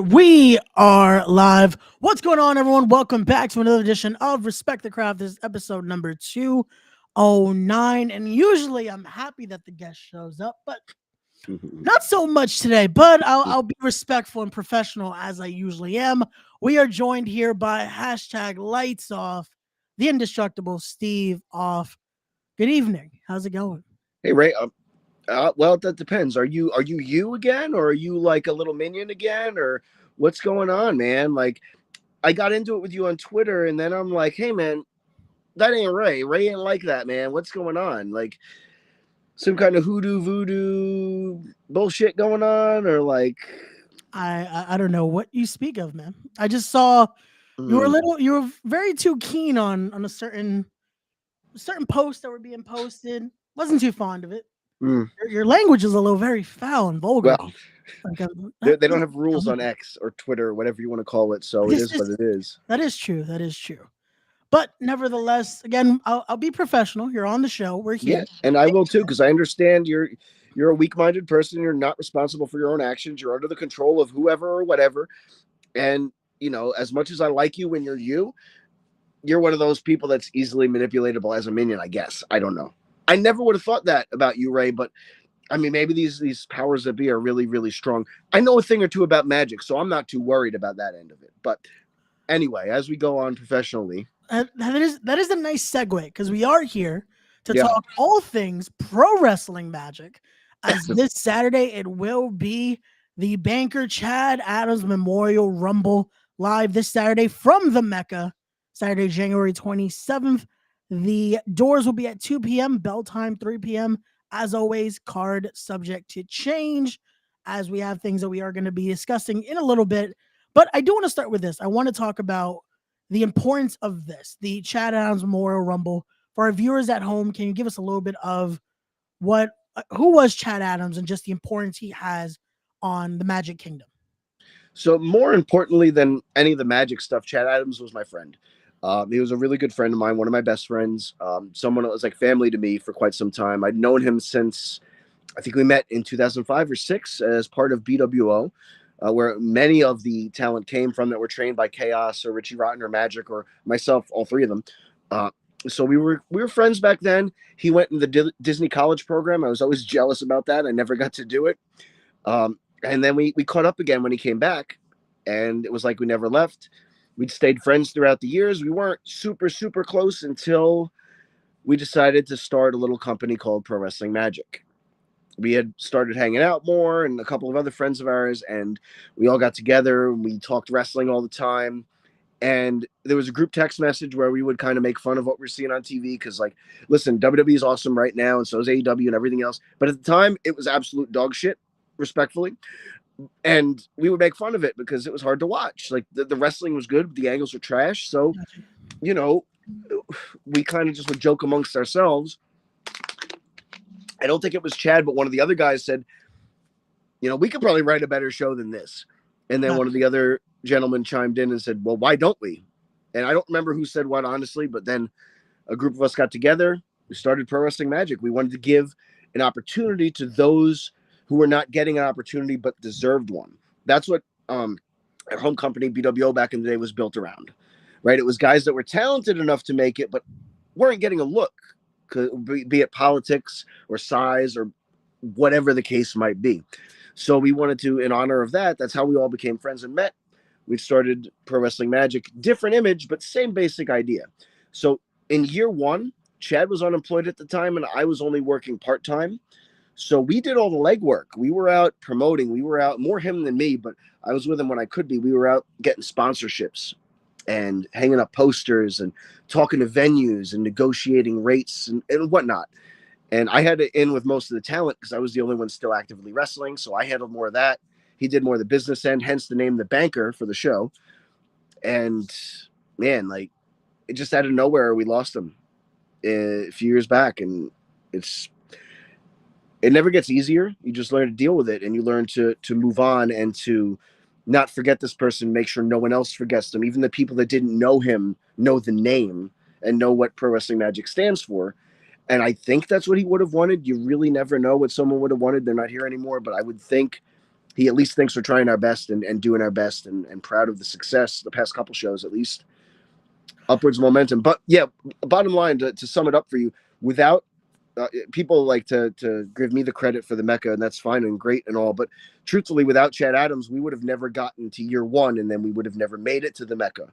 And we are live. What's going on, everyone? Welcome back to another edition of Respect the Craft. This is episode number 209. And usually I'm happy that the guest shows up, but not so much today. But I'll be respectful and professional as I usually am. We are joined here by hashtag lights off, the indestructible Steve off. Good evening. How's it going? Hey Ray, well that depends. Are you again, or are you like a little minion again, or what's going on, man? Like I got into it with you on Twitter, and then I'm like, hey man, that ain't Ray. Ray ain't like that, man. What's going on? Like some kind of hoodoo voodoo bullshit going on, or like I don't know what you speak of, man. I just saw mm, you were very too keen on a certain posts that were being posted. Wasn't too fond of it. mm. Your language is a little very foul and vulgar. Well, Like they don't have rules on X or Twitter or whatever you want to call it, so it this is what is it is. that is true. That is true. But nevertheless, again, I'll be professional. You're on the show. We're Yeah, here. and I will too, because I understand you're a weak-minded person. You're not responsible for your own actions. You're under the control of whoever or whatever. And as much as I like you when you're one of those people that's easily manipulatable as a minion, I guess. I don't know. I never would have thought that about you, Ray, but I mean, maybe these powers that be are really, really strong. I know a thing or two about magic, so I'm not too worried about that end of it. But anyway, as we go on professionally, That is a nice segue because we are here to yeah. talk all things pro wrestling magic. As this Saturday, it will be the Banker Chad Adams Memorial Rumble live this Saturday from the Mecca, Saturday, January 27th. The doors will be at 2 p.m., bell time 3 p.m. As always, card subject to change as we have things that we are going to be discussing in a little bit. But I do want to start with this. I want to talk about the importance of this, the Chad Adams Memorial Rumble. For our viewers at home, can you give us a little bit of who was Chad Adams and just the importance he has on the Magic Kingdom? So more importantly than any of the magic stuff, Chad Adams was my friend. He was a really good friend of mine, one of my best friends, someone that was like family to me for quite some time. I'd known him since I think we met in 2005 or six as part of BWO, where many of the talent came from that were trained by Chaos or Richie Rotten or Magic or myself, all three of them. Uh, so we were friends back then. He went in the Disney College program. I was always jealous about that. I never got to do it. And then we caught up again when he came back, and it was like we never left. We'd stayed friends throughout the years. We weren't super, super close until we decided to start a little company called Pro Wrestling Magic. We had started hanging out more, and a couple of other friends of ours, and we all got together and we talked wrestling all the time. And there was a group text message where we would kind of make fun of what we're seeing on TV because, like, listen, WWE is awesome right now, and so is AEW and everything else. But at the time, it was absolute dog shit, respectfully. And we would make fun of it because it was hard to watch. Like, the wrestling was good, but the angles were trash. So, you know, we kind of just would joke amongst ourselves. I don't think it was Chad, but one of the other guys said, we could probably write a better show than this. And then one of the other gentlemen chimed in and said, well, why don't we? And I don't remember who said what, honestly, but then a group of us got together. We started Pro Wrestling Magic. We wanted to give an opportunity to those who were not getting an opportunity but deserved one. That's what our home company, BWO, back in the day was built around, right? It was guys that were talented enough to make it but weren't getting a look, be it politics or size or whatever the case might be. So we wanted to, in honor of that, that's how we all became friends and met. We started Pro Wrestling Magic, different image, but same basic idea. So in year one, Chad was unemployed at the time and I was only working part-time. So we did all the legwork. We were out promoting. We were out, more him than me, but I was with him when I could be. We were out getting sponsorships and hanging up posters and talking to venues and negotiating rates and whatnot. And I had to in with most of the talent because I was the only one still actively wrestling. So I handled more of that. He did more of the business end, hence the name The Banker for the show. And man, like, it just out of nowhere, we lost him a few years back. And it never gets easier. You just learn to deal with it, and you learn to move on and to not forget this person, make sure no one else forgets them. Even the people that didn't know him know the name and know what Pro Wrestling Magic stands for. And I think that's what he would have wanted. You really never know what someone would have wanted. They're not here anymore, but I would think he at least thinks we're trying our best and doing our best and proud of the success the past couple shows, at least upwards momentum. But yeah, bottom line, to sum it up for you, without people like to give me the credit for the Mecca, and that's fine and great and all, but truthfully, without Chad Adams, we would have never gotten to year one, and then we would have never made it to the Mecca,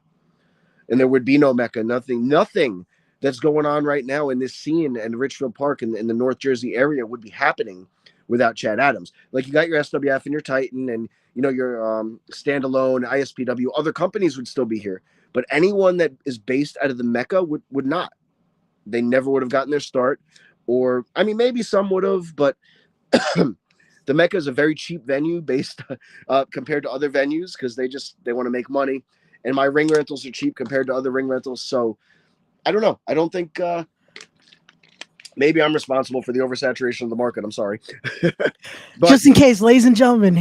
and there would be no Mecca. Nothing that's going on right now in this scene in Richfield Park in the North Jersey area would be happening without Chad Adams. Like, you got your SWF and your Titan and your standalone ISPW. Other companies would still be here, but anyone that is based out of the Mecca would not. They never would have gotten their start. Or, I mean, maybe some would have, but the Mecca is a very cheap venue based compared to other venues, because they want to make money. And my ring rentals are cheap compared to other ring rentals. So I don't know. I don't think maybe I'm responsible for the oversaturation of the market. I'm sorry. But, just in case, ladies and gentlemen,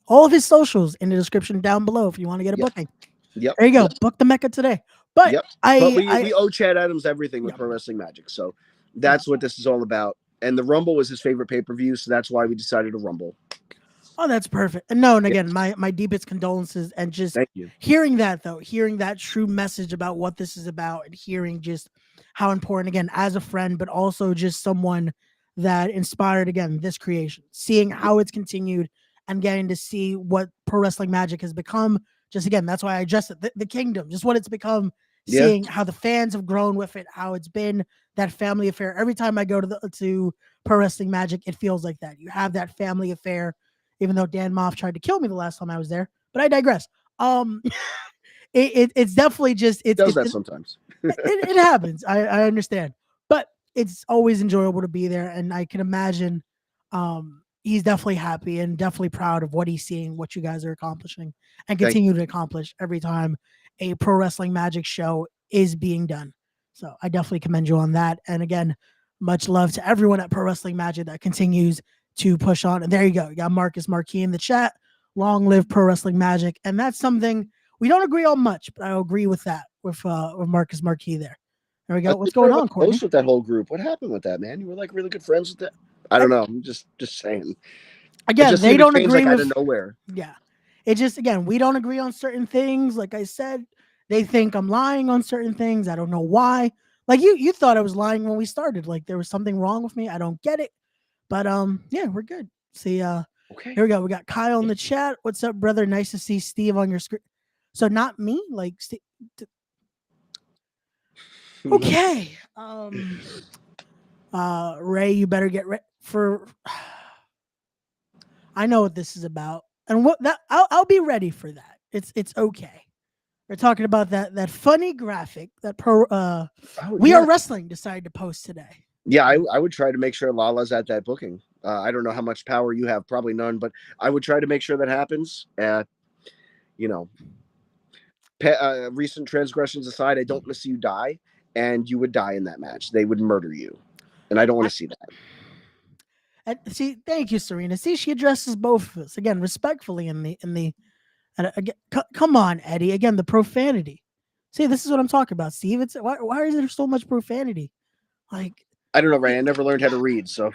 all of his socials in the description down below if you want to get a booking. Yep. There you go. Yep. Book the Mecca today. But we owe Chad Adams everything with Pro Wrestling Magic. So that's what this is all about. And the Rumble was his favorite pay-per-view, so that's why we decided to Rumble. Oh, that's perfect. And again, my deepest condolences, and just hearing that true message about what this is about, and hearing just how important, again, as a friend, but also just someone that inspired, again, this creation, seeing how it's continued and getting to see what Pro Wrestling Magic has become. Just, again, that's why I addressed it, the kingdom, just what it's become, seeing how the fans have grown with it, how it's been that family affair. Every time I go to Pro Wrestling Magic, it feels like that. You have that family affair, even though Dan Moff tried to kill me the last time I was there, but I digress. It's definitely just, it does that sometimes. it happens. I understand, but it's always enjoyable to be there. And I can imagine he's definitely happy and definitely proud of what he's seeing, what you guys are accomplishing and continue to accomplish every time a Pro Wrestling Magic show is being done. So I definitely commend you on that. And again, much love to everyone at Pro Wrestling Magic that continues to push on. And there you go. You got Marcus Marquis in the chat. Long live Pro Wrestling Magic. And that's something we don't agree on much, but I agree with that with Marcus Marquis there. There we go. What's going on, Courtney? With that whole group. What happened with that, man? You were like really good friends with that. I don't know. I'm just saying. Again, they don't agree with out of nowhere. Yeah. It just, again, we don't agree on certain things. Like I said, they think I'm lying on certain things. I don't know why. Like you thought I was lying when we started. Like there was something wrong with me. I don't get it. But yeah, we're good. See, okay. Here we go. We got Kyle in the chat. What's up, brother? Nice to see Steve on your screen. So not me, like okay. Ray, you better get ready for. I know what this is about, and what that I'll be ready for that. It's okay. We're talking about that funny graphic that We Are Wrestling decided to post today. Yeah, I would try to make sure Lala's at that booking. I don't know how much power you have, probably none, but I would try to make sure that happens. Recent transgressions aside, I don't want to see you die, and you would die in that match. They would murder you, and I don't want to see that. See, thank you, Serena. See, she addresses both of us again respectfully again, come on, Eddie. Again, the profanity. See, this is what I'm talking about, Steve. It's why is there so much profanity? Like, I don't know, Ray. I never learned how to read, so.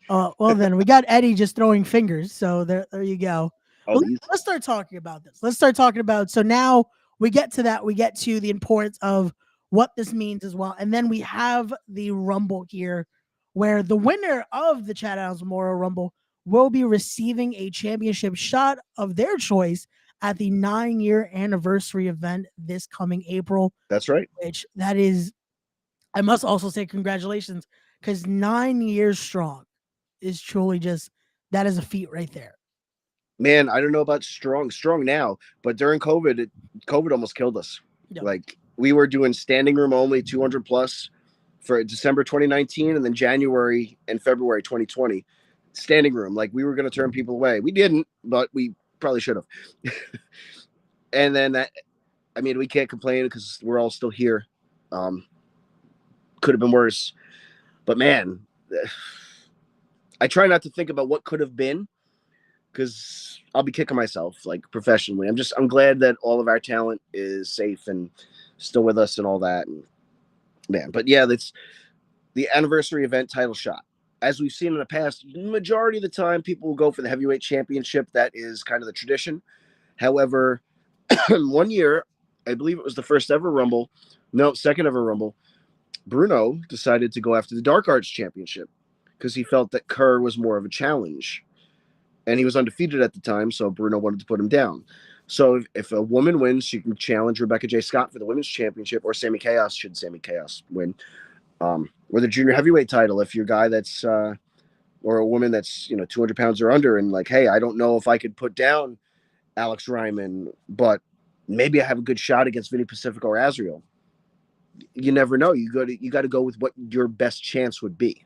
Well, then we got Eddie just throwing fingers. So there you go. Well, let's start talking about this. Let's start talking about. So now we get to that. We get to the importance of what this means as well, and then we have the Rumble here, where the winner of the Chad Adams Memorial Rumble will be receiving a championship shot of their choice at the 9-year anniversary event this coming April. That's right. Which that is. I must also say congratulations, because 9 years strong is truly that is a feat right there. Man, I don't know about strong now, but during COVID, COVID almost killed us. Yep. Like we were doing standing room only 200 plus for December 2019, and then January and February 2020, standing room. Like we were going to turn people away. We didn't, but we probably should have. And then we can't complain because we're all still here. Could have been worse, but man, I try not to think about what could have been, because I'll be kicking myself, like professionally. I'm glad that all of our talent is safe and still with us and all that. And man, but yeah, that's the anniversary event title shot. as we've seen in the past, majority of the time people will go for the heavyweight championship. That is kind of the tradition. However, one year, I believe it was the first ever Rumble, no, second ever Rumble, Bruno decided to go after the Dark Arts Championship because he felt that Kerr was more of a challenge. And he was undefeated at the time, so Bruno wanted to put him down. So if a woman wins, she can challenge Rebecca J. Scott for the Women's Championship, or Sammy Chaos should Sammy Chaos win. Or the junior heavyweight title if you're a guy that's or a woman that's 200 pounds or under, and like, hey, I don't know if I could put down Alex Ryman, but maybe I have a good shot against Vinny Pacifico or Azriel. You never know. You got to go with what your best chance would be.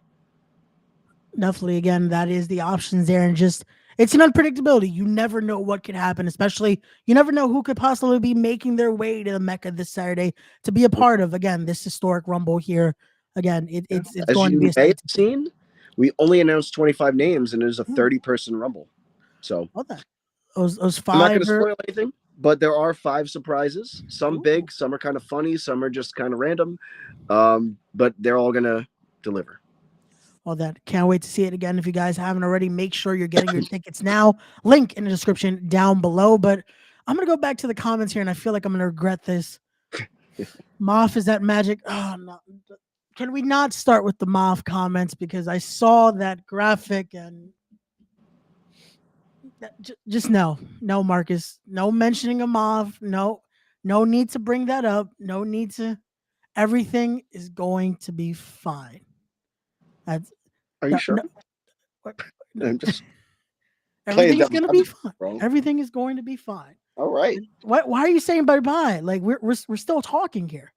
Definitely, again, that is the options there, and just it's an unpredictability. You never know what could happen, especially you never know who could possibly be making their way to the Mecca this Saturday to be a part of, again, this historic Rumble here. Again, it's As going to be you may have seen, we only announced 25 names, and it was a 30-person Rumble. So those 5. I'm not going to spoil anything, but there are 5 surprises. Some big, some are kind of funny, some are just kind of random, but they're all going to deliver. Well, then, can't wait to see it again. If you guys haven't already, make sure you're getting your tickets now. Link in the description down below. But I'm going to go back to the comments here, and I feel like I'm going to regret this. Moff is at Magic. Oh, no. Can we not start with the Moff comments? Because I saw that graphic and just no, Marcus, no mentioning of Moff. No need to bring that up. No need to. Everything is going to be fine. Are you sure? No, I'm just everything's going to be fine. Wrong. Everything is going to be fine. All right. Why are you saying bye-bye? Like we're still talking here.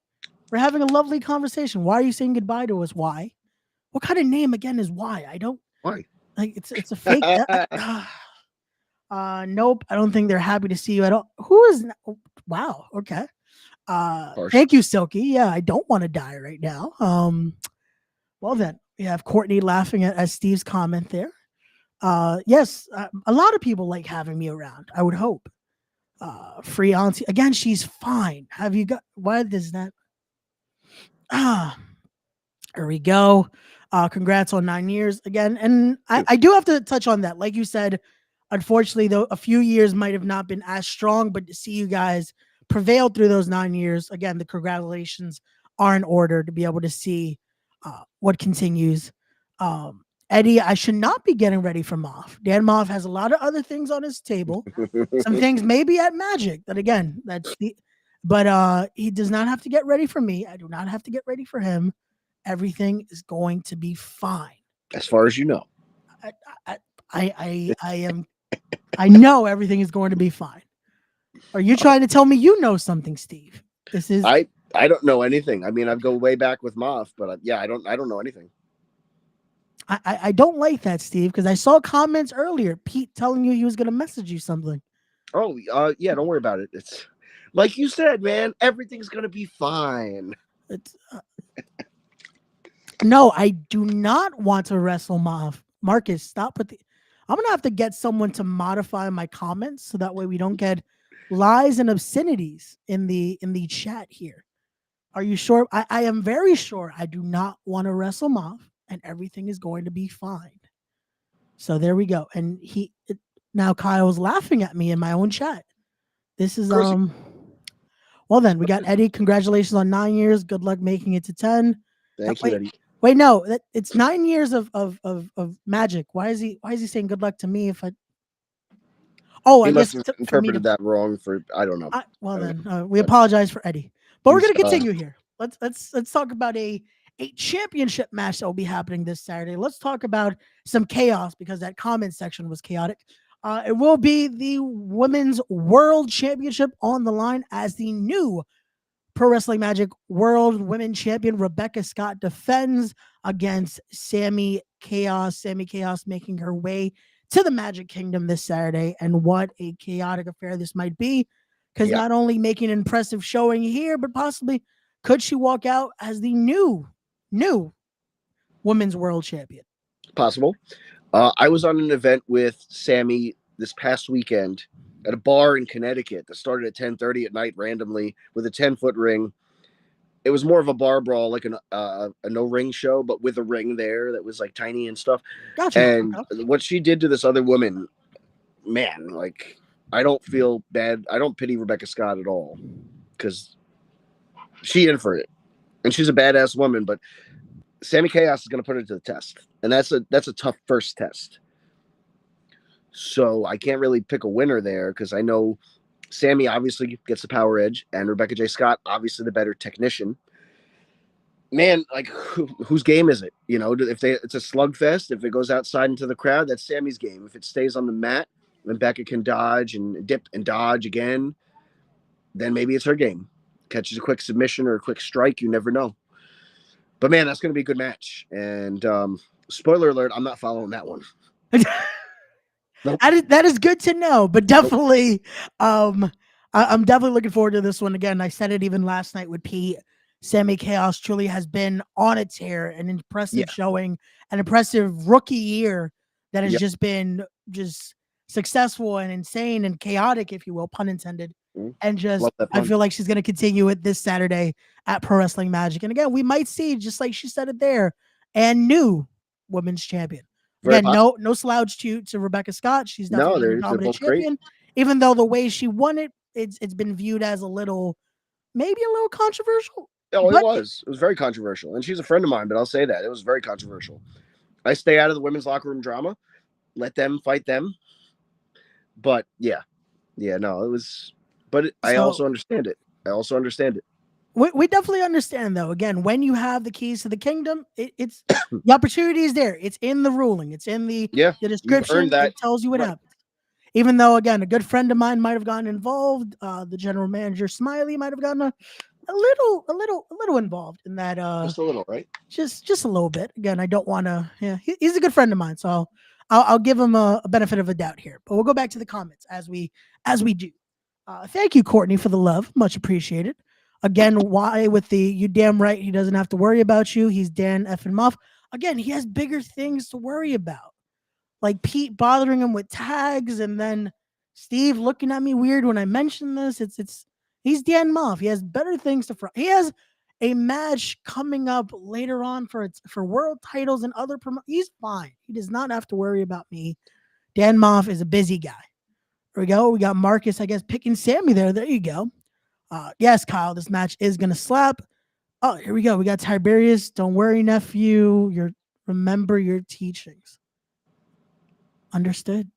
We're having a lovely conversation. Why are you saying goodbye to us? Why? What kind of name again is why? I don't. Why? Like it's a fake. Nope. I don't think they're happy to see you at all. Who is? Wow. Okay. Thank you, Silky. Yeah, I don't want to die right now. Well then, we have Courtney laughing at Steve's comment there. Yes, a lot of people like having me around. I would hope. Free auntie again. She's fine. Have you got? Why does that? Here we go. Congrats on 9 years again. And I do have to touch on that. Like you said, unfortunately, though, a few years might have not been as strong, but to see you guys prevail through those 9 years, again, the congratulations are in order to be able to see what continues. Eddie, I should not be getting ready for Moff. Dan Moff has a lot of other things on his table. Some things maybe at Magic. That again, but he does not have to get ready for me. I do not have to get ready for him. Everything is going to be fine. As far as you know. I am. I know everything is going to be fine. Are you trying to tell me you know something, Steve? This is. I don't know anything. I mean, I go way back with Moff, but yeah, I don't know anything. I don't like that, Steve, because I saw comments earlier. Pete telling you he was going to message you something. Oh, yeah, don't worry about it. It's like you said, man. Everything's going to be fine. It's. No, I do not want to wrestle Moff. Marcus, stop with the. I'm gonna have to get someone to modify my comments so that way we don't get lies and obscenities in the chat here. Are you sure? I am very sure I do not want to wrestle Moff, and everything is going to be fine. So there we go. And now Kyle's laughing at me in my own chat. This is Well then, we got Eddie. Congratulations on 9 years. Good luck making it to 10. Thank you, Eddie. Wait, no, it's 9 years of Magic. Why is he saying good luck to me if I? Oh, he I must guess have interpreted that wrong. I don't know. We apologize for Eddie, but we're gonna continue here. Let's talk about a championship match that will be happening this Saturday. Let's talk about some chaos because that comment section was chaotic. It will be the Women's World Championship on the line as the new Pro Wrestling Magic World Women Champion Rebecca Scott defends against Sammy Chaos. Sammy Chaos making her way to the Magic Kingdom this Saturday, and what a chaotic affair this might be, because not only making an impressive showing here, but possibly could she walk out as the new Women's World Champion? Possible. I was on an event with Sammy this past weekend at a bar in Connecticut that started at 10:30 at night randomly with a 10-foot ring. it was more of a bar brawl, like a no ring show, but with a ring there that was like tiny and stuff. Gotcha. And Okay. what she did to this other woman, man, like I don't feel bad. I don't pity Rebecca Scott at all because she in for it, and she's a badass woman. But Sammy Chaos is going to put her to the test, and that's a tough first test. So I can't really pick a winner there because I know Sammy obviously gets the power edge, and Rebecca J. Scott obviously the better technician. Man, like whose game is it? You know, if it's a slugfest, if it goes outside into the crowd, that's Sammy's game. If it stays on the mat, then Becca can dodge and dip and dodge again, then maybe it's her game. Catches a quick submission or a quick strike, you never know. But man, that's going to be a good match. And spoiler alert, I'm not following that one. Nope. That is good to know, but definitely, I'm definitely looking forward to this one. Again, I said it even last night with Pete. Sammy Chaos truly has been on a tear, an impressive showing, an impressive rookie year that has just been just successful and insane and chaotic, if you will, pun intended. And just, I feel like she's going to continue it this Saturday at Pro Wrestling Magic. And again, we might see, just like she said it there, and new women's champion. Again, no slouch to Rebecca Scott. She's definitely a dominant champion. Great. Even though the way she won it, it's been viewed as maybe a little controversial. Oh, it was very controversial. And she's a friend of mine, but I'll say that. It was very controversial. I stay out of the women's locker room drama. Let them fight them. But no, it was, but I also understand it. We definitely understand, though. Again, when you have the keys to the kingdom, it's the opportunity is there. It's in the ruling. It's in the description. It tells you what happens. Even though, again, a good friend of mine might have gotten involved. The general manager, Smiley, might have gotten a little involved in that. Just a little, right? Just a little bit. Again, I don't want to. Yeah, he's a good friend of mine, so I'll give him a benefit of a doubt here. But we'll go back to the comments as we do. Thank you, Courtney, for the love. Much appreciated. Again, why with the you damn right he doesn't have to worry about you. He's Dan effing Muff. Again, he has bigger things to worry about. Like Pete bothering him with tags, and then Steve looking at me weird when I mention this. He's Dan Muff. He has better things to he has a match coming up later on for world titles and other he's fine. He does not have to worry about me. Dan Muff is a busy guy. There we go. We got Marcus, I guess, picking Sammy there. There you go. Yes, Kyle, this match is going to slap. Oh, here we go. We got Tiberius. Don't worry, nephew. Remember your teachings. Understood.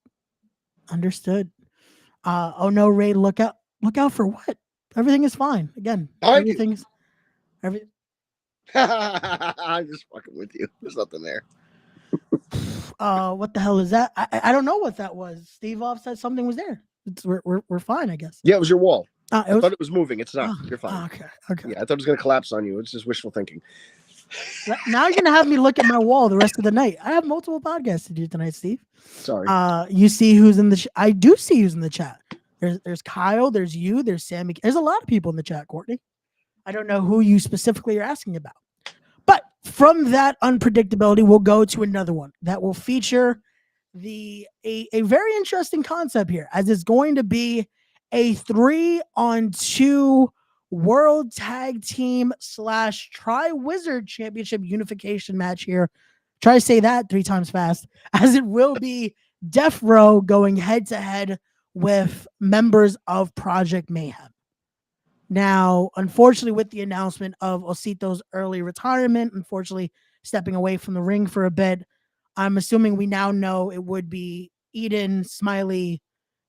Oh no, Ray, look out for what? Everything is fine. Again, everything's. I'm just fucking with you. There's nothing there. What the hell is that? I don't know what that was. Steve Off said something was there. We're fine, I guess. Yeah, it was your wall. I thought it was moving. It's not. You're fine. Okay. Yeah, I thought it was going to collapse on you. It's just wishful thinking. Now you're going to have me look at my wall the rest of the night. I have multiple podcasts to do tonight, Steve. Sorry. You see who's in the I do see who's in the chat. There's Kyle. There's you. There's Sammy. There's a lot of people in the chat, Courtney. I don't know who you specifically are asking about. But from that unpredictability, we'll go to another one that will feature a very interesting concept here, as it's going to be a 3-on-2 World Tag Team / Tri-Wizard Championship unification match here. Try to say that 3 times fast, as it will be Death Row going head-to-head with members of Project Mayhem. Now, unfortunately, with the announcement of Osito's early retirement, unfortunately stepping away from the ring for a bit, I'm assuming we now know it would be Eden, Smiley,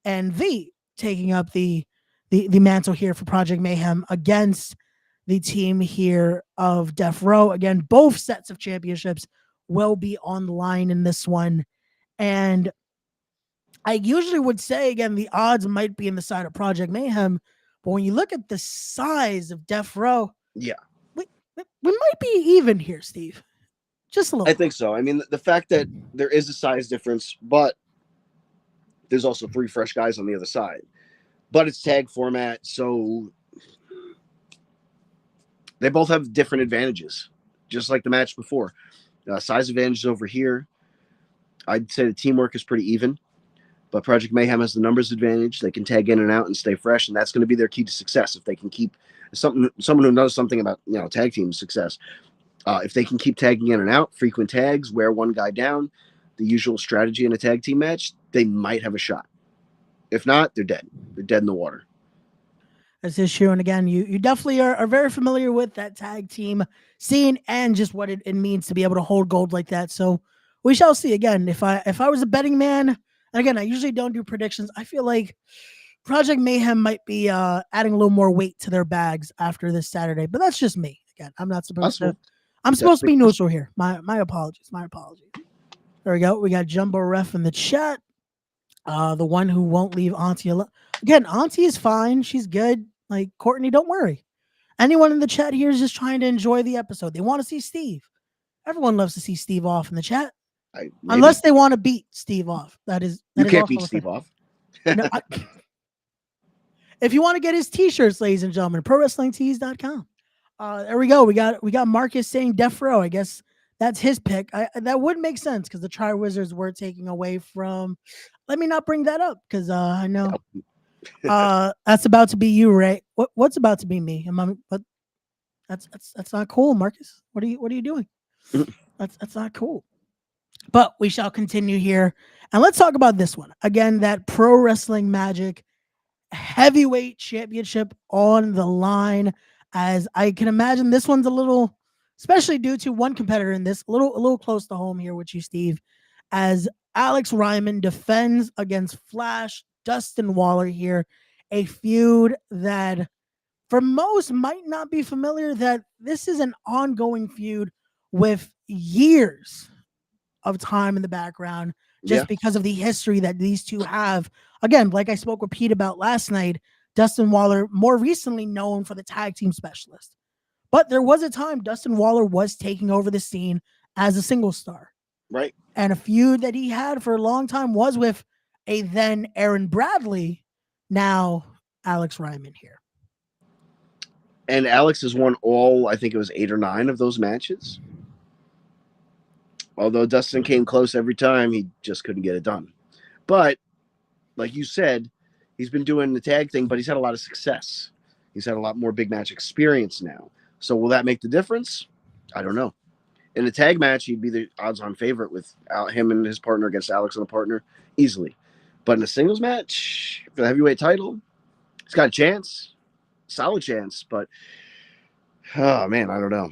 and V taking up the mantle here for Project Mayhem against the team here of Death Row. Again, both sets of championships will be on the line in this one. And I usually would say, again, the odds might be in the side of Project Mayhem, but when you look at the size of Death Row, yeah, we might be even here, Steve. Just a little. I think so. I mean, the fact that there is a size difference, but there's also 3 fresh guys on the other side. But it's tag format, so they both have different advantages, just like the match before. Size advantages over here. I'd say the teamwork is pretty even, but Project Mayhem has the numbers advantage. They can tag in and out and stay fresh, and that's going to be their key to success. If they can keep someone who knows something about tag team success. If they can keep tagging in and out, frequent tags, wear one guy down, the usual strategy in a tag team match, they might have a shot. If not, they're dead. They're dead in the water. This is true. And again, you definitely are very familiar with that tag team scene and just what it means to be able to hold gold like that. So we shall see. Again, if I was a betting man, and again, I usually don't do predictions, I feel like Project Mayhem might be adding a little more weight to their bags after this Saturday. But that's just me. Again, I'm not supposed to. I'm supposed to be neutral here. My apologies. My apologies. There we go. We got Jumbo Ref in the chat. The one who won't leave Auntie alone. Again, Auntie is fine. She's good. Like, Courtney, don't worry. Anyone in the chat here is just trying to enjoy the episode. They want to see Steve. Everyone loves to see Steve off in the chat. Unless they want to beat Steve off. You can't beat Steve off. No, if you want to get his t-shirts, ladies and gentlemen, prowrestlingtees.com. There we go. We got Marcus saying Death Row. I guess that's his pick. That would make sense because the Tri-Wizards were taking away from. Let me not bring that up because I know that's about to be you, Ray. What's about to be me? But that's not cool, Marcus. What are you doing? That's not cool. But we shall continue here, and let's talk about this one again. That Pro Wrestling Magic Heavyweight Championship on the line. As I can imagine, this one's a little, especially due to one competitor in this, a little close to home here with you, Steve, as Alex Ryman defends against Flash Dustin Waller here, a feud that for most might not be familiar, that this is an ongoing feud with years of time in the background just because of the history that these two have. Again, like I spoke with Pete about last night, Dustin Waller, more recently known for the tag team specialist. But there was a time Dustin Waller was taking over the scene as a single star. Right. And a feud that he had for a long time was with a then Aaron Bradley, now Alex Ryman here. And Alex has won all, I think it was 8 or 9 of those matches. Although Dustin came close every time, he just couldn't get it done. But, like you said, he's been doing the tag thing, but he's had a lot of success. He's had a lot more big match experience now. So will that make the difference? I don't know. In a tag match, he'd be the odds-on favorite with him and his partner against Alex and a partner easily. But in a singles match, for the heavyweight title, he's got a chance. Solid chance. But, oh, man, I don't know.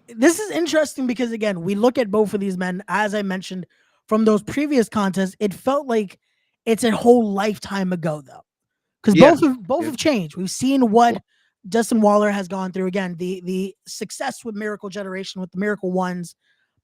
This is interesting because, again, we look at both of these men, as I mentioned, from those previous contests, it felt like it's a whole lifetime ago, though. Because both have changed. We've seen what Dustin Waller has gone through. Again, the success with Miracle Generation, with the Miracle Ones,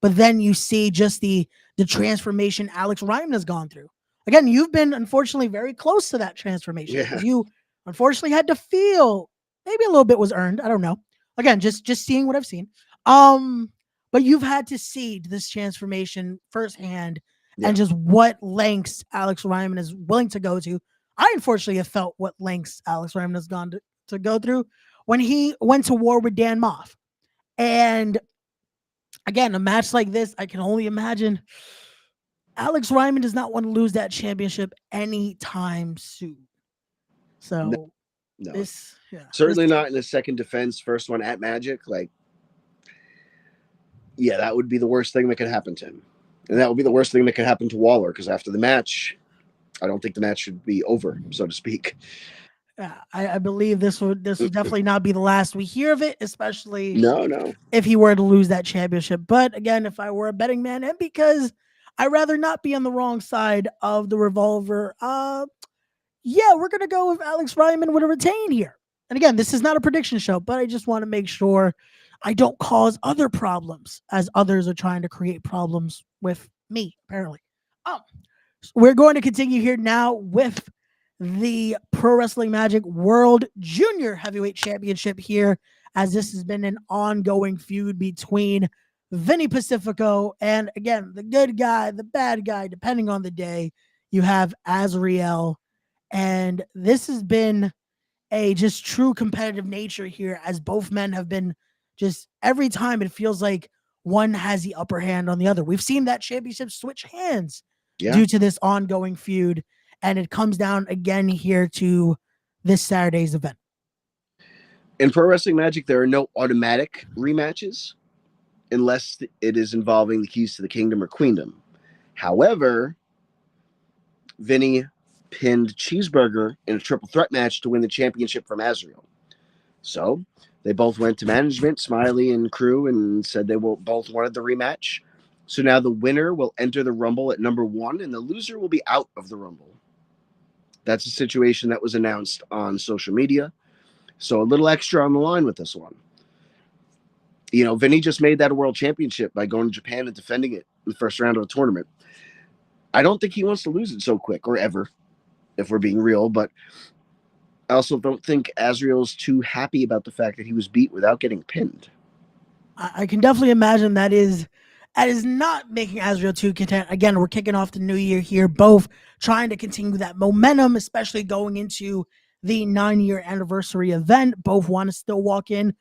but then you see just the transformation Alex Ryman has gone through. Again, you've been, unfortunately, very close to that transformation. Yeah. You, unfortunately, had to feel maybe a little bit was earned. I don't know. Again, just seeing what I've seen. But you've had to see this transformation firsthand and just what lengths Alex Ryman is willing to go to. I unfortunately have felt what lengths Alex Ryman has gone to go through when he went to war with Dan Moff. And again, a match like this, I can only imagine Alex Ryman does not want to lose that championship anytime soon. So no. Certainly not in a second defense, first one at Magic. That would be the worst thing that could happen to him. And that would be the worst thing that could happen to Waller, because after the match, I don't think the match should be over, so to speak. I believe this would definitely not be the last we hear of it, especially no if he were to lose that championship. But again, if I were a betting man, and because I'd rather not be on the wrong side of the revolver, we're gonna go with Alex Ryman with a retain here. And again, this is not a prediction show, but I just want to make sure I don't cause other problems as others are trying to create problems with me, apparently. We're going to continue here now with the Pro Wrestling Magic World Junior Heavyweight Championship here, as this has been an ongoing feud between Vinny Pacifico and, again, the good guy, the bad guy, depending on the day. You have Azrael, and this has been a just true competitive nature here, as both men have been just every time it feels like one has the upper hand on the other. We've seen that championship switch hands due to this ongoing feud, and it comes down again here to this Saturday's event. In Pro Wrestling Magic, there are no automatic rematches unless it is involving the keys to the kingdom or queendom. However, Vinny pinned Cheeseburger in a triple threat match to win the championship from Azrael. So they both went to management, Smiley and crew, and said they both wanted the rematch. So now the winner will enter the Rumble at number 1, and the loser will be out of the Rumble. That's a situation that was announced on social media. So a little extra on the line with this one. You know, Vinny just made that a world championship by going to Japan and defending it in the first round of a tournament. I don't think he wants to lose it so quick or ever, if we're being real. But I also don't think Azrael's too happy about the fact that he was beat without getting pinned. I can definitely imagine that is not making Azrael too content. Again, we're kicking off the new year here, both trying to continue that momentum, especially going into the 9-year anniversary event. Both want to still walk in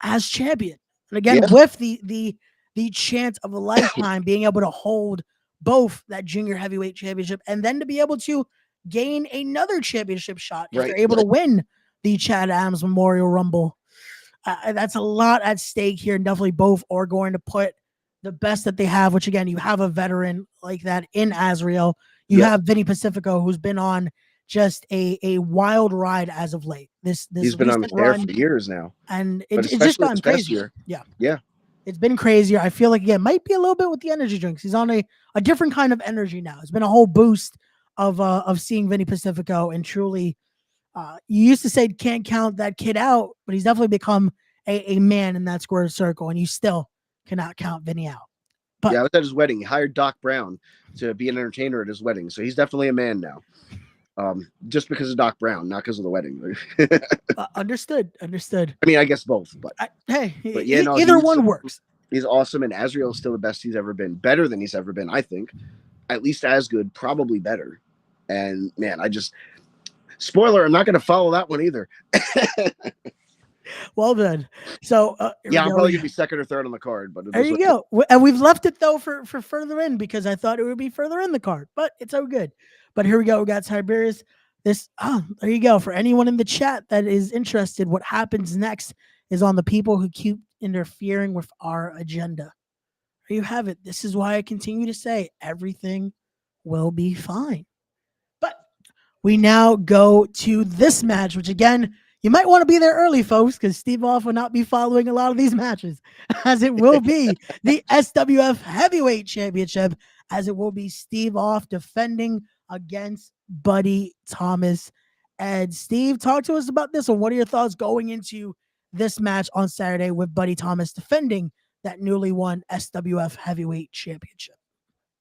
as champion. And again, Yeah. with the chance of a lifetime, being able to hold both that junior heavyweight championship and then to be able to gain another championship shot if they're able to win the Chad Adams Memorial Rumble. That's a lot at stake here, and definitely both are going to put the best that they have, which again, you have a veteran like that in Azrael. You have Vinny Pacifico, who's been on just a wild ride as of late. He's been on a tear for years now. And it's just gotten crazy. Yeah. It's been crazier. I feel like, again, might be a little bit with the energy drinks. He's on a different kind of energy now. It's been a whole boost of seeing Vinny Pacifico, and truly, you used to say can't count that kid out, but he's definitely become a man in that square circle, and you still cannot count Vinny out. But yeah, I was at his wedding. He hired Doc Brown to be an entertainer at his wedding, so he's definitely a man now. Just because of Doc Brown, not because of the wedding. Understood. I mean, I guess both, but either one works. He's awesome, and Azrael is still the best he's ever been. Better than he's ever been, I think. At least as good, probably better. And man, spoiler, I'm not going to follow that one either. Well done. So I'm probably gonna be second or third on the card, but there you go. And we've left it though for further in, because I thought it would be further in the card, but it's all good. But here we go. We got Tiberius. There you go. For anyone in the chat that is interested, what happens next is on the people who keep interfering with our agenda. There you have it. This is why I continue to say everything will be fine. But we now go to this match, which again, you might want to be there early, folks, because Steve Off will not be following a lot of these matches, as it will be the SWF Heavyweight Championship, as it will be Steve Off defending against Buddy Thomas. And Steve, talk to us about this one. What are your thoughts going into this match on Saturday with Buddy Thomas defending that newly won SWF Heavyweight Championship?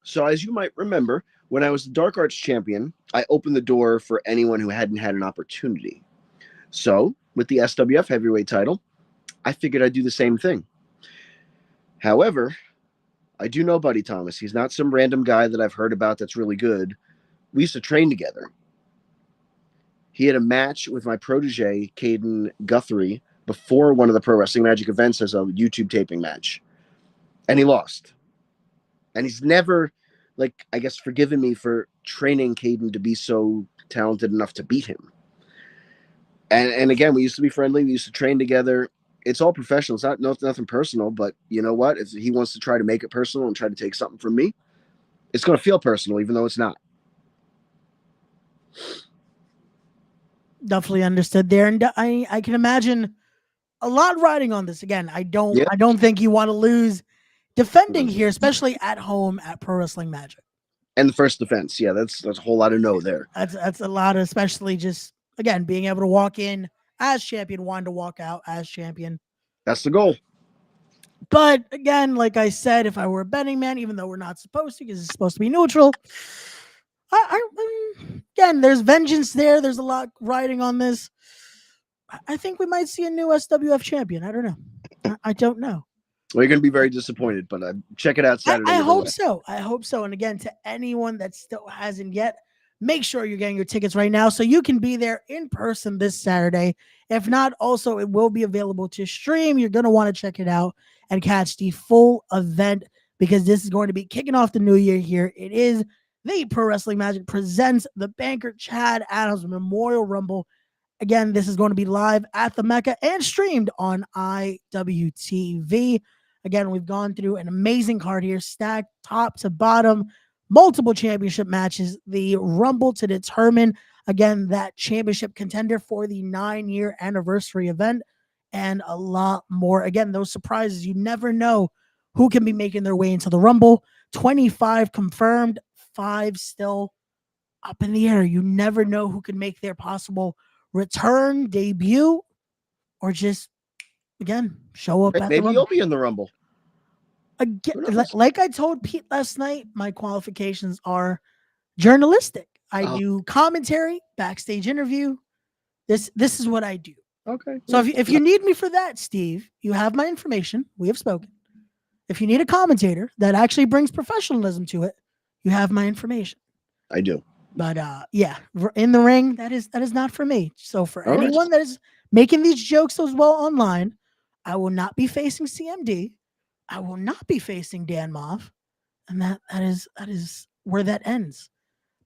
So as you might remember, when I was the Dark Arts champion, I opened the door for anyone who hadn't had an opportunity. So, with the SWF heavyweight title, I figured I'd do the same thing. However, I do know Buddy Thomas. He's not some random guy that I've heard about that's really good. We used to train together. He had a match with my protege, Caden Guthrie, before one of the Pro Wrestling Magic events as a YouTube taping match. And he lost. And he's never, forgiven me for training Caden to be so talented enough to beat him. And again, we used to be friendly. We used to train together. It's all professional. It's nothing personal. But you know what? If he wants to try to make it personal and try to take something from me, it's going to feel personal, even though it's not. Definitely understood there. And I can imagine a lot riding on this. Again, I don't think you want to lose defending here, especially at home at Pro Wrestling Magic. And the first defense. Yeah, that's a whole lot of no there. That's a lot, especially just, again, being able to walk in as champion, wanting to walk out as champion. That's the goal. But again, like I said, if I were a betting man, even though we're not supposed to, because it's supposed to be neutral, again, there's vengeance there. There's a lot riding on this. I think we might see a new SWF champion. I don't know. I don't know. Well, you're going to be very disappointed, but check it out Saturday. I hope so. I hope so. And again, to anyone that still hasn't yet, make sure you're getting your tickets right now so you can be there in person this Saturday. If not, also, it will be available to stream. You're going to want to check it out and catch the full event, because this is going to be kicking off the new year here. It is the Pro Wrestling Magic presents the Banker Chad Adams Memorial Rumble Again, this is going to be live at the Mecca and streamed on IWTV. Again, we've gone through an amazing card here, stacked top to bottom, multiple championship matches, the Rumble to determine, again, that championship contender for the 9-year anniversary event, and a lot more. Again, those surprises, you never know who can be making their way into the Rumble. 25 confirmed, 5 still up in the air. You never know who can make their possible return, debut, or just again show up at the Maybe Rumble. you'll be in the Rumble. Again, like I told Pete last night, my qualifications are journalistic. I do commentary, backstage interview. This is what I do. Okay. So if you need me for that, Steve, you have my information. We have spoken. If you need a commentator that actually brings professionalism to it, you have my information. I do. But yeah, in the ring, that is not for me. So for All anyone that is making these jokes as well online, I will not be facing CMD. I will not be facing Dan Moff, and that is where that ends.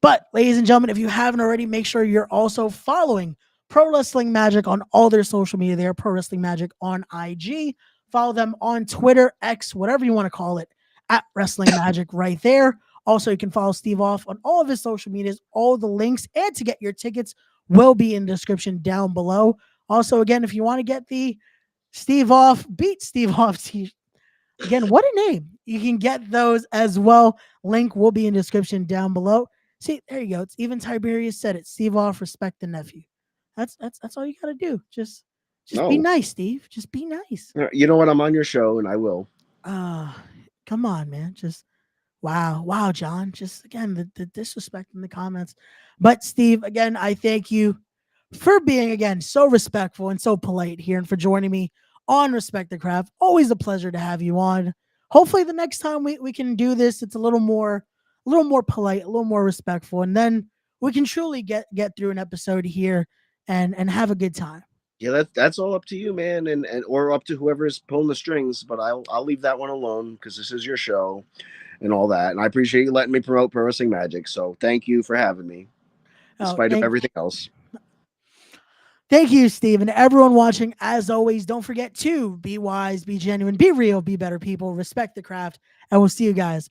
But ladies and gentlemen, if you haven't already, make sure you're also following Pro Wrestling Magic on all their social media. They are Pro Wrestling Magic on IG. Follow them on Twitter, X, whatever you want to call it, at Wrestling Magic right there. Also, you can follow Steve Off on all of his social medias. All the links and to get your tickets will be in the description down below. Also, again, if you want to get the Steve Off, beat Steve Off t-shirt, again, what a name. You can get those as well. Link will be in the description down below. See, there you go. It's even Tiberius said it. Steve Off, respect the nephew. That's all you gotta do. Just be nice, Steve. Just be nice. You know what? I'm on your show, and I will. Come on, man. Just wow, John. Just again the disrespect in the comments. But Steve, again, I thank you for being again so respectful and so polite here, and for joining me on Respect the Craft. Always a pleasure to have you on. Hopefully, the next time we can do this, it's a little more polite, a little more respectful, and then we can truly get through an episode here and have a good time. Yeah, that's all up to you, man, and or up to whoever is pulling the strings. But I'll leave that one alone because this is your show and all that. And I appreciate you letting me promote Pro Wrestling Magic. So thank you for having me, despite of everything else. Thank you, Steve, and everyone watching. As always, don't forget to be wise, be genuine, be real, be better people, respect the craft, and we'll see you guys